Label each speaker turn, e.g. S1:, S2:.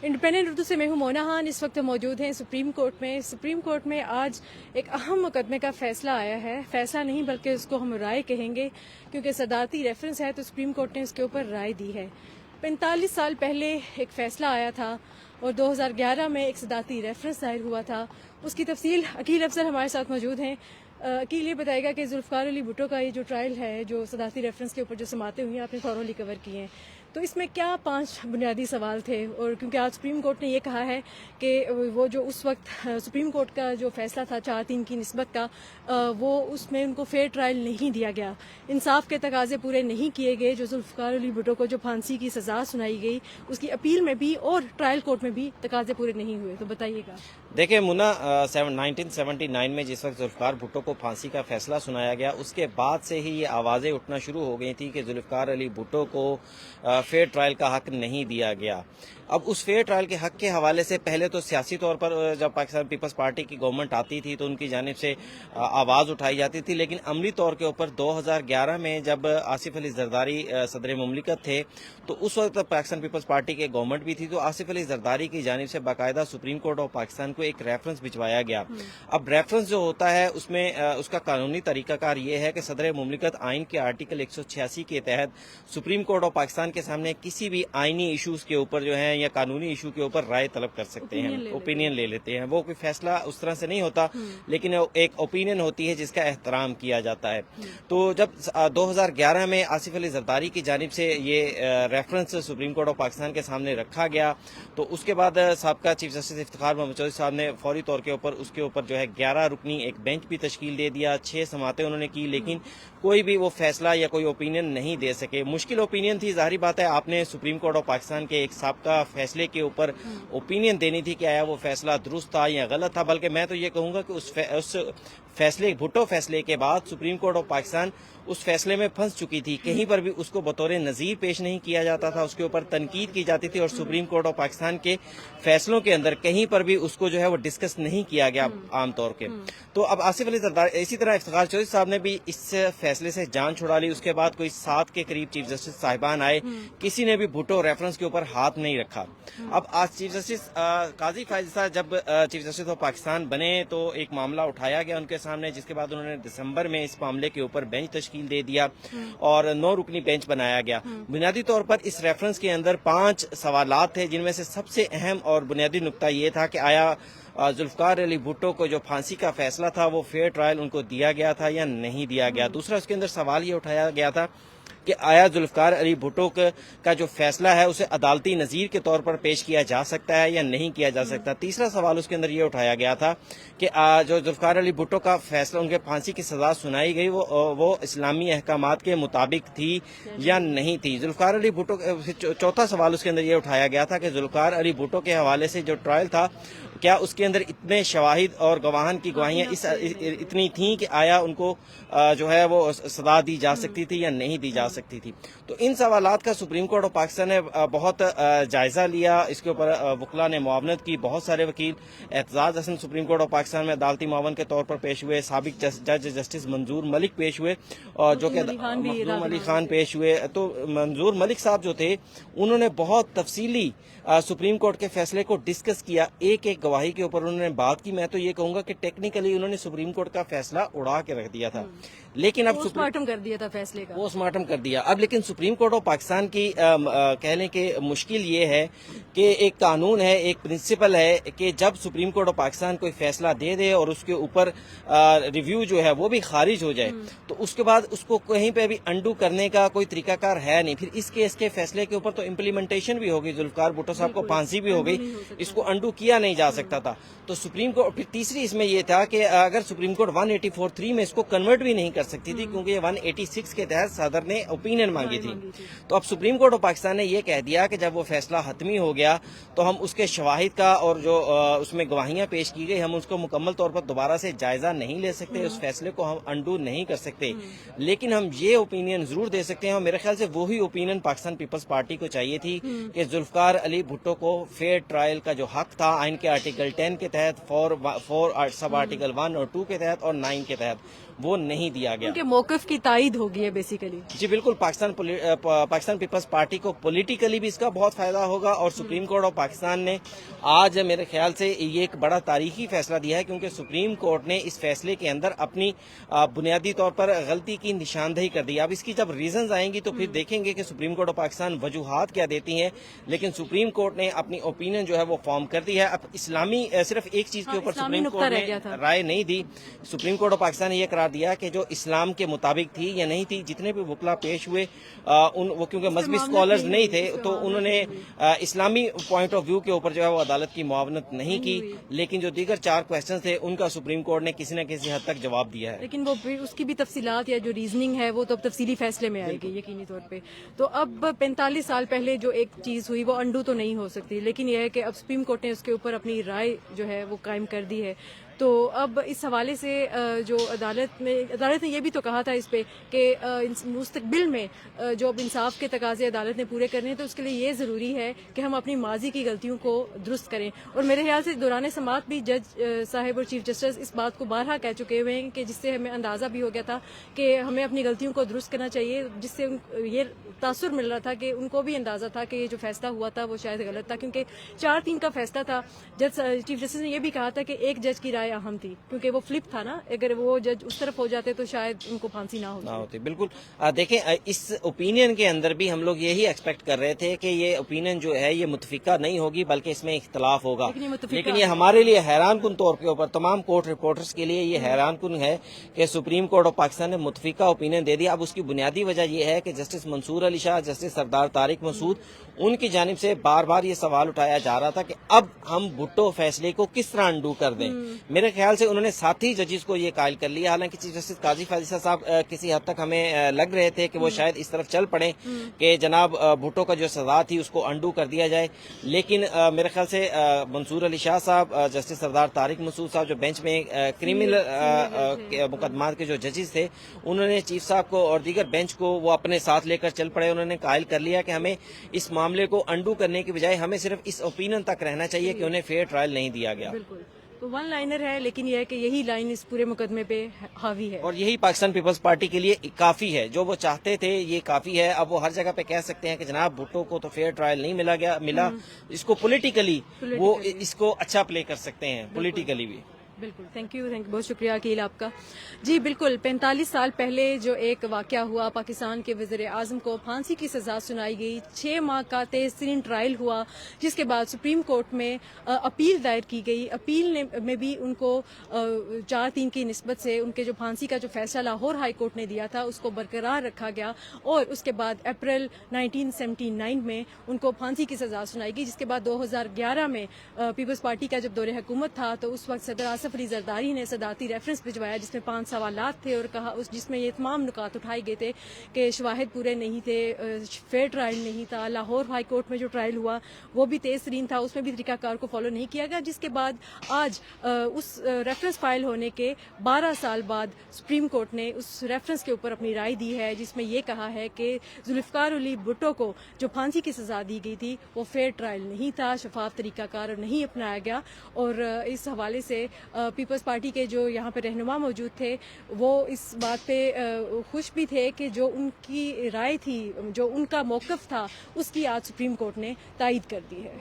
S1: Independent Urdu से मैं हूं मोना खान। इस वक्त मौजूद हैं सुप्रीम कोर्ट में। सुप्रीम कोर्ट में आज एक अहम मुकदमे का फैसला आया है। फैसला नहीं बल्कि उसको हम राय कहेंगे, क्योंकि सदारती रेफरेंस है तो सुप्रीम कोर्ट ने उसके ऊपर राय दी है। 45 साल पहले एक फैसला आया था और 2011 में एक सदारती रेफरेंस दायर हुआ था। उसकी तफसील अकील अफसर हमारे साथ मौजूद हैं। अकील, ये बताएगा कि जुल्फ़िकार अली भुट्टो का ये जो ट्रायल है, जो सदारती रेफरेंस के ऊपर जो समातें हुई हैं, आपने थॉरोली कवर की हैं, तो इसमें क्या 5 बुनियादी सवाल थे? और क्योंकि आज सुप्रीम कोर्ट ने ये कहा है कि वो जो उस वक्त सुप्रीम कोर्ट का जो फैसला था 4-3 की निस्बत का, वो उसमें उनको फेयर ट्रायल नहीं दिया गया, इंसाफ के तकाजे पूरे नहीं किए गए। जो जुल्फ़िकार अली भुट्टो को जो फांसी की सज़ा सुनाई गई, उसकी अपील में भी और ट्रायल कोर्ट में भी तकाजे पूरे नहीं हुए, तो बताइएगा।
S2: देखिए मुन्ना, 1979 में जिस वक्त जुल्फ़िकार भुट्टो को फांसी का फैसला सुनाया गया, उसके बाद से ही ये आवाज़ें उठना शुरू हो गई थी कि जुल्फ़िकार अली भुट्टो को फेयर ट्रायल का हक नहीं दिया गया। अब उस फेयर ट्रायल के हक के हवाले से पहले तो सियासी तौर पर जब पाकिस्तान पीपल्स पार्टी की गवर्नमेंट आती थी तो उनकी जानिब से आवाज़ उठाई जाती थी, लेकिन अमली तौर के ऊपर 2011 में जब आसिफ अली जरदारी सदर मुमलिकत थे तो उस वक्त पाकिस्तान पीपल्स पार्टी के गवर्नमेंट भी थी, तो आसिफ अली जरदारी की जानिब से बाकायदा सुप्रीम कोर्ट ऑफ पाकिस्तान को एक रेफरेंस भिजवाया गया। अब रेफरेंस जो होता है उसमें उसका कानूनी तरीकाकार ये है कि सदर मुमलिकत आइन के आर्टिकल 186 के तहत सुप्रीम कोर्ट ऑफ पाकिस्तान के सामने किसी भी आइनी इशूज के ऊपर जो है या कानूनी इशू के ऊपर राय तलब कर सकते हैं, ओपिनियन ले लेते हैं। वो कोई फैसला उस तरह से नहीं होता, लेकिन एक ओपिनियन होती है जिसका एहतराम किया जाता है। तो जब 2011 में आसिफ अली जरदारी की जानिब से ये reference supreme court of Pakistan के सामने रखा गया, तो उसके बाद साबका चीफ जस्टिस इफ्तिखार मोहम्मद चौधरी साहब ने फौरी तौर के ऊपर उसके ऊपर जो है 11 रुकनी एक बेंच भी तश्कील दे दिया, 6 समातें उन्होंने की, लेकिन कोई भी वो फैसला या कोई ओपिनियन नहीं दे सके। मुश्किल ओपिनियन थी, जाहिर बात है आपने सुप्रीम कोर्ट ऑफ पाकिस्तान के एक साबका फैसले के ऊपर ओपिनियन देनी थी कि आया वो फैसला दुरुस्त था या गलत था। बल्कि मैं तो ये कहूंगा कि उस फैसले, भुट्टो फैसले के बाद सुप्रीम कोर्ट ऑफ पाकिस्तान उस फैसले में फंस चुकी थी। कहीं पर भी उसको बतौर नज़ीर पेश नहीं किया जाता था, उसके ऊपर तनकीद की जाती थी और सुप्रीम कोर्ट ऑफ पाकिस्तान के फैसलों के अंदर कहीं पर भी उसको जो है वो डिस्कस नहीं किया गया आमतौर के। तो अब आसिफ अली जरदारी, इसी तरह इफ्तिखार चौधरी साहब ने भी इस फैसले से जान छुड़ा ली। उसके बाद कोई 7 के करीब चीफ जस्टिस साहिबान आए, किसी ने भी भुट्टो रेफरेंस के ऊपर हाथ नहीं रखा। अब आज चीफ जस्टिस काजी फायज़ जब चीफ जस्टिस ऑफ पाकिस्तान बने तो एक मामला उठाया गया उनके सामने, जिसके बाद उन्होंने दिसंबर में इस मामले के ऊपर बेंच तश्कील दे दिया और 9 रुकनी बेंच बनाया गया। बुनियादी तौर पर इस रेफरेंस के अंदर 5 सवालात थे, जिनमें से सबसे अहम और बुनियादी नुक्ता ये था कि आया जुल्फ़िकार अली भुट्टो को जो फांसी का फैसला था वो फेयर ट्रायल उनको दिया गया था या नहीं दिया गया। दूसरा उसके अंदर सवाल ये उठाया गया था कि आया जुल्फ़िकार अली भुट्टो का जो फैसला है उसे अदालती नज़ीर के तौर पर पेश किया जा सकता है या नहीं किया जा सकता। तीसरा सवाल उसके अंदर ये उठाया गया था कि जो जुल्फ़िकार अली भुट्टो का फैसला, उनके फांसी की सज़ा सुनाई गई, वो इस्लामी अहकामात के मुताबिक थी या नहीं थी। जुल्फ़िकार अली भुट्टो, चौथा सवाल उसके अंदर ये उठाया गया था कि जुल्फ़िकार अली भुट्टो के हवाले से जो ट्रायल था, क्या उसके अंदर इतने शवाहिद और गवाहान की गवाहियाँ इतनी थीं कि आया उनको जो है वो सजा दी जा सकती थी या नहीं दी जा सकती थी। तो इन सवालात का सुप्रीम कोर्ट ऑफ पाकिस्तान ने बहुत जायजा लिया। इसके ऊपर वकला ने मुआवनत की, बहुत सारे वकील, Aitzaz Hasan supreme court of Pakistan में अदालती मुआवन के तौर पर पेश हुए, साबिक जज जस्टिस मंजूर मलिक पेश हुए और जो कि मखदूम अली खान पेश हुए। तो मंजूर मलिक साहब जो थे उन्होंने बहुत तफसीली सुप्रीम कोर्ट के फैसले को डिस्कस किया, एक एक गवाही के ऊपर उन्होंने बात की। मैं तो ये कहूंगा कि टेक्निकली उन्होंने सुप्रीम कोर्ट का फैसला उड़ा के रख दिया था, लेकिन अब
S1: पोस्टमार्टम कर दिया था फैसले का,
S2: पोस्टमार्टम कर दिया। अब लेकिन सुप्रीम कोर्ट ऑफ पाकिस्तान की कह लें कि मुश्किल ये है कि एक कानून है, एक प्रिंसिपल है कि जब सुप्रीम कोर्ट ऑफ पाकिस्तान कोई फैसला दे दे और उसके ऊपर रिव्यू जो है वो भी खारिज हो जाए, तो उसके बाद उसको कहीं पे भी अंडू करने का कोई तरीकाकार है नहीं। फिर इस केस के फैसले के ऊपर तो इम्प्लीमेंटेशन भी होगी, जुल्फ़िकार भुट्टो साहब को फांसी भी हो गई, इसको अंडू किया नहीं जा सकता था। तो सुप्रीम कोर्ट, फिर तीसरी इसमें यह था कि अगर सुप्रीम कोर्ट 184(3) में इसको कन्वर्ट भी नहीं कर सकती थी, क्योंकि 186 के तहत सदर ने ओपिनियन मांगी थी। तो अब सुप्रीम कोर्ट ऑफ पाकिस्तान ने यह कह दिया कि जब वो फैसला हतमी हो गया तो हम उसके शवाहिद का और जो उसमें गवाहियां पेश की गई, हम उसको मुकम्मल तौर पर दोबारा से जायजा नहीं ले सकते, उस फैसले को हम अंडू नहीं कर सकते, लेकिन हम ये ओपिनियन जरूर दे सकते हैं। और मेरे ख्याल से वही ओपिनियन पाकिस्तान पीपल्स पार्टी को चाहिए थी कि जुल्फ़िकार अली भुट्टो को फेयर ट्रायल का जो हक था आइन के आर्टिकल 10 के तहत, 4 सब आर्टिकल 1 और 2 के तहत और 9 के तहत, وہ نہیں دیا گیا.
S1: ان کے موقف کی تائید ہوگی ہے بیسیکلی.
S2: جی بالکل, پاکستان پیپلز پارٹی کو پولیٹیکلی بھی اس کا بہت فائدہ ہوگا, اور سپریم کورٹ آف پاکستان نے آج میرے خیال سے یہ ایک بڑا تاریخی فیصلہ دیا ہے, کیونکہ سپریم کورٹ نے اس فیصلے کے اندر اپنی بنیادی طور پر غلطی کی نشاندہی کر دی. اب اس کی جب ریزنز آئیں گی تو پھر دیکھیں گے کہ سپریم کورٹ آف پاکستان وجوہات کیا دیتی ہیں, لیکن سپریم کورٹ نے اپنی اوپینین جو ہے وہ فارم کر دی ہے. اب اسلامی صرف ایک چیز کے اوپر سپریم کورٹ نے رائے نہیں دی. سپریم کورٹ آف پاکستان نے یہ قرار دیا کہ جو اسلام کے مطابق تھی یا نہیں تھی, جتنے بھی وکلا پیش ہوئے وہ کیونکہ مذہبی اسکالرز نہیں تھے تو انہوں نے اسلامی پوائنٹ آف ویو کے اوپر جو ہے وہ عدالت کی معاونت نہیں کی, لیکن جو دیگر 4 کویسچن تھے ان کا سپریم کورٹ نے کسی نہ کسی حد تک جواب دیا ہے.
S1: لیکن وہ اس کی بھی تفصیلات یا جو ریزننگ ہے وہ تو تفصیلی فیصلے میں آئے گی یقینی طور پہ. تو اب 45 سال پہلے جو ایک چیز ہوئی وہ انڈو تو نہیں ہو سکتی, لیکن یہ ہے کہ اب سپریم کورٹ نے اس کے اوپر اپنی رائے جو ہے وہ قائم کر دی ہے. تو اب اس حوالے سے جو عدالت نے یہ بھی تو کہا تھا اس پہ کہ مستقبل میں جو اب انصاف کے تقاضے عدالت نے پورے کرنے ہیں تو اس کے لیے یہ ضروری ہے کہ ہم اپنی ماضی کی غلطیوں کو درست کریں. اور میرے خیال سے دوران سماعت بھی جج صاحب اور چیف جسٹس اس بات کو بارہا کہہ چکے ہوئے ہیں کہ جس سے ہمیں اندازہ بھی ہو گیا تھا کہ ہمیں اپنی غلطیوں کو درست کرنا چاہیے, جس سے یہ تاثر مل رہا تھا کہ ان کو بھی اندازہ تھا کہ یہ جو فیصلہ ہوا تھا وہ شاید غلط تھا, کیونکہ 4-3 کا فیصلہ تھا. جج چیف جسٹس نے یہ بھی کہا تھا کہ ایک جج کی رائے اہم تھی, کیونکہ وہ فلپ تھا نا, اگر وہ جج اس طرف ہو جاتے تو شاید ان کو پھانسی نہ ہوتی. بالکل.
S2: دیکھیں اس اوپینین کے اندر بھی ہم لوگ یہی ایکسپیکٹ کر رہے تھے کہ یہ اوپینین جو ہے یہ متفقہ نہیں ہوگی بلکہ اس میں اختلاف ہوگا, لیکن یہ ہمارے لیے حیران کن طور کے اوپر تمام کورٹ رپورٹرز کے لیے یہ حیران کن ہے کہ سپریم کورٹ آف پاکستان نے متفقہ اوپینین دے دیا. اب اس کی بنیادی وجہ یہ ہے کہ جسٹس منصور علی شاہ, جسٹس سردار طارق مسعود, ان کی جانب سے بار بار یہ سوال اٹھایا جا رہا تھا کہ اب ہم بھٹو فیصلے کو کس طرح انڈو کر دیں. میرے خیال سے انہوں نے ساتھی ججز کو یہ قائل کر لیا, حالانکہ چیف جسٹس قاضی فاضل صاحب کسی حد تک ہمیں لگ رہے تھے کہ وہ شاید اس طرف چل پڑے کہ جناب بھٹو کا جو سزا تھی اس کو انڈو کر دیا جائے, لیکن میرے خیال سے منصور علی شاہ صاحب, جسٹس سردار طارق مسعود صاحب جو بینچ میں کرمنل مقدمات کے جو ججز تھے, انہوں نے چیف صاحب کو اور دیگر بینچ کو وہ اپنے ساتھ لے کر چل پڑے. انہوں نے قائل کر لیا کہ ہمیں اس معاملے کو انڈو کرنے کی بجائے ہمیں صرف اس اوپینین تک رہنا چاہیے کہ انہیں فیئر ٹرائل نہیں دیا گیا.
S1: بالکل. تو 1 لائنر ہے, لیکن یہ ہے کہ یہی لائن اس پورے مقدمے پہ حاوی ہے,
S2: اور یہی پاکستان پیپلز پارٹی کے لیے کافی ہے. جو وہ چاہتے تھے یہ کافی ہے. اب وہ ہر جگہ پہ کہہ سکتے ہیں کہ جناب بھٹو کو تو فیئر ٹرائل نہیں ملا, اس کو پولیٹیکلی وہ اس کو اچھا پلے کر سکتے ہیں, پولیٹیکلی بھی.
S1: بالکل. تھینک یو, بہت شکریہ عقیل آپ کا. جی بالکل, 45 سال پہلے جو ایک واقعہ ہوا, پاکستان کے وزیر اعظم کو پھانسی کی سزا سنائی گئی, 6 ماہ کا تیز ترین ٹرائل ہوا, جس کے بعد سپریم کورٹ میں اپیل دائر کی گئی. اپیل میں بھی ان کو 4-3 کی نسبت سے ان کے جو پھانسی کا جو فیصلہ لاہور ہائی کورٹ نے دیا تھا اس کو برقرار رکھا گیا, اور اس کے بعد اپریل 1979 میں ان کو پھانسی کی سزا سنائی گئی. جس کے بعد 2011 میں پیپلز پارٹی کا جب دور حکومت تھا تو اس وقت صدر آصف علی زرداری نے صدارتی ریفرنس بھجوایا جس میں 5 سوالات تھے, اور کہا جس میں یہ تمام نکات اٹھائے گئے تھے کہ شواہد پورے نہیں تھے, فیئر ٹرائل نہیں تھا. لاہور ہائی کورٹ میں جو ٹرائل ہوا وہ بھی تیز ترین تھا, اس میں بھی طریقہ کار کو فالو نہیں کیا گیا. جس کے بعد آج اس ریفرنس فائل ہونے کے 12 سال بعد سپریم کورٹ نے اس ریفرنس کے اوپر اپنی رائے دی ہے, جس میں یہ کہا ہے کہ ذوالفقار علی بھٹو کو جو پھانسی کی سزا دی گئی تھی وہ فیئر ٹرائل نہیں تھا, شفاف طریقہ کار نہیں اپنایا گیا. اور اس حوالے سے پیپلز پارٹی کے جو یہاں پہ رہنما موجود تھے وہ اس بات پہ خوش بھی تھے کہ جو ان کی رائے تھی, جو ان کا موقف تھا, اس کی آج سپریم کورٹ نے تائید کر دی ہے.